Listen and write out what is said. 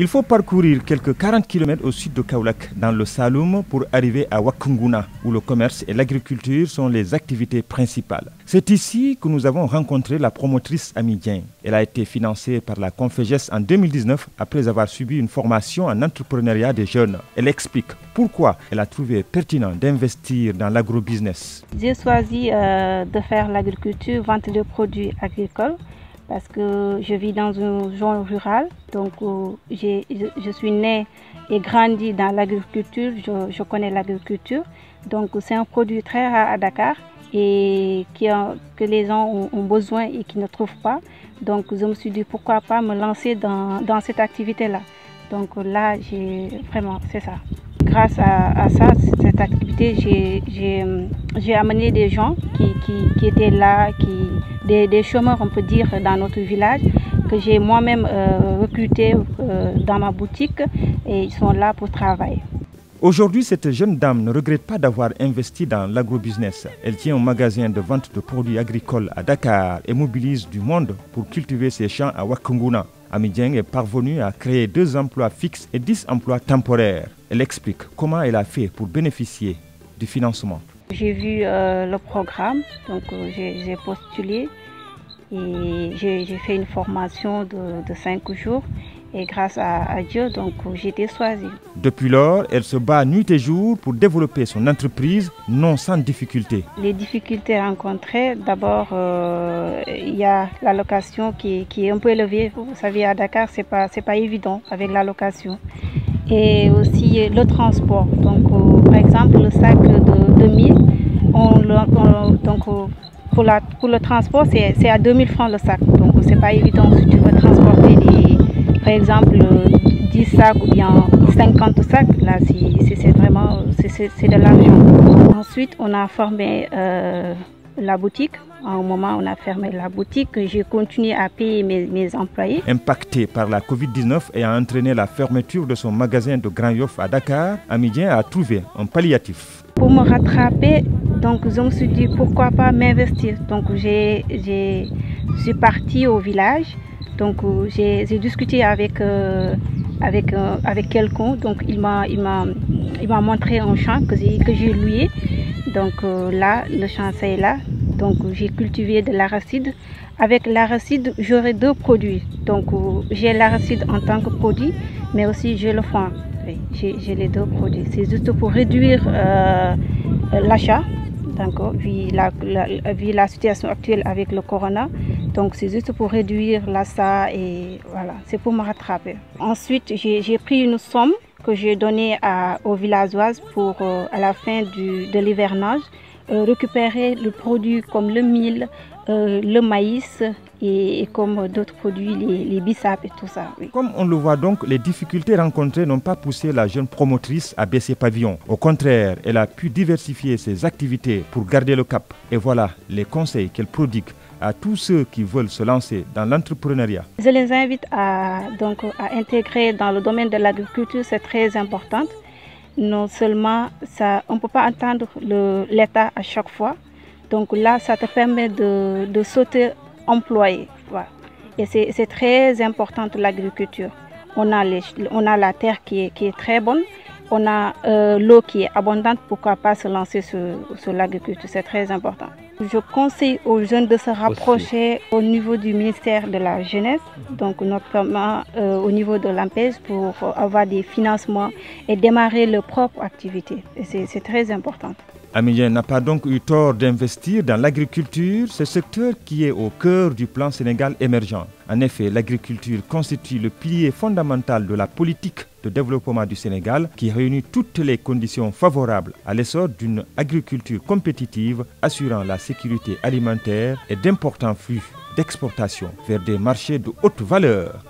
Il faut parcourir quelques 40 km au sud de Kaolack, dans le Saloum, pour arriver à Wakunguna, où le commerce et l'agriculture sont les activités principales. C'est ici que nous avons rencontré la promotrice Amy Dieng. Elle a été financée par la Conféges en 2019 après avoir subi une formation en entrepreneuriat des jeunes. Elle explique pourquoi elle a trouvé pertinent d'investir dans l'agrobusiness. J'ai choisi de faire l'agriculture, vente de produits agricoles, parce que je vis dans une zone rurale, donc je suis née et grandie dans l'agriculture, je connais l'agriculture, donc c'est un produit très rare à Dakar et que les gens ont besoin et qui ne trouvent pas, donc je me suis dit pourquoi pas me lancer dans cette activité-là. Donc là, c'est ça. Grâce à ça, cette activité, j'ai amené des gens qui étaient là, des chômeurs, on peut dire, dans notre village, que j'ai moi-même recrutés dans ma boutique et ils sont là pour travailler. Aujourd'hui, cette jeune dame ne regrette pas d'avoir investi dans l'agrobusiness. Elle tient un magasin de vente de produits agricoles à Dakar et mobilise du monde pour cultiver ses champs à Wakunguna. Amy Dieng est parvenue à créer 2 emplois fixes et 10 emplois temporaires. Elle explique comment elle a fait pour bénéficier du financement. J'ai vu le programme, donc j'ai postulé et j'ai fait une formation de 5 jours. Et grâce à Dieu, donc j'ai été choisie. Depuis lors, elle se bat nuit et jour pour développer son entreprise, non sans difficulté. Les difficultés rencontrées, d'abord, il y a la location qui est un peu élevée. Vous savez, à Dakar, c'est pas évident avec la location. Et aussi le transport. Donc, par exemple, le sac de 1000, pour le transport, c'est à 2000 francs le sac. Donc, c'est pas évident si tu veux transporter par exemple 10 sacs ou bien 50 sacs, là c'est vraiment de l'argent. Ensuite on a formé la boutique. À un moment on a fermé la boutique, j'ai continué à payer mes employés. Impactée par la Covid-19 et a entraîné la fermeture de son magasin de Grand Yoff à Dakar, Amy Dieng a trouvé un palliatif. Pour me rattraper, donc je me suis dit pourquoi pas m'investir. Donc je suis partie au village. Donc j'ai discuté avec quelqu'un, donc il m'a montré un champ que j'ai loué. Donc là, le champ c'est là. Donc j'ai cultivé de l'arachide. Avec l'arachide, j'aurai 2 produits. Donc j'ai l'arachide en tant que produit, mais aussi j'ai le foin. Oui, j'ai les 2 produits. C'est juste pour réduire l'achat. Vu la situation actuelle avec le corona. Donc c'est juste pour réduire l'achat et voilà, c'est pour me rattraper. Ensuite, j'ai pris une somme que j'ai donnée aux villageoises pour, à la fin de l'hivernage, récupérer le produit comme le mil, le maïs et comme d'autres produits, les bissap et tout ça. Oui. Comme on le voit donc, les difficultés rencontrées n'ont pas poussé la jeune promotrice à baisser pavillon. Au contraire, elle a pu diversifier ses activités pour garder le cap. Et voilà les conseils qu'elle prodigue à tous ceux qui veulent se lancer dans l'entrepreneuriat. Je les invite à intégrer dans le domaine de l'agriculture, c'est très important. Non seulement, on ne peut pas entendre l'État à chaque fois. Donc là, ça te permet de sauter employé. Voilà. Et c'est très important l'agriculture. On a la terre qui est très bonne. On a l'eau qui est abondante, pourquoi pas se lancer sur l'agriculture, c'est très important. Je conseille aux jeunes de se rapprocher au niveau du ministère de la Jeunesse, donc notamment au niveau de l'ANPEJ pour avoir des financements et démarrer leur propre activité. C'est très important. Amy Dieng n'a pas donc eu tort d'investir dans l'agriculture, ce secteur qui est au cœur du plan Sénégal émergent. En effet, l'agriculture constitue le pilier fondamental de la politique de développement du Sénégal qui réunit toutes les conditions favorables à l'essor d'une agriculture compétitive assurant la sécurité alimentaire et d'importants flux d'exportation vers des marchés de haute valeur.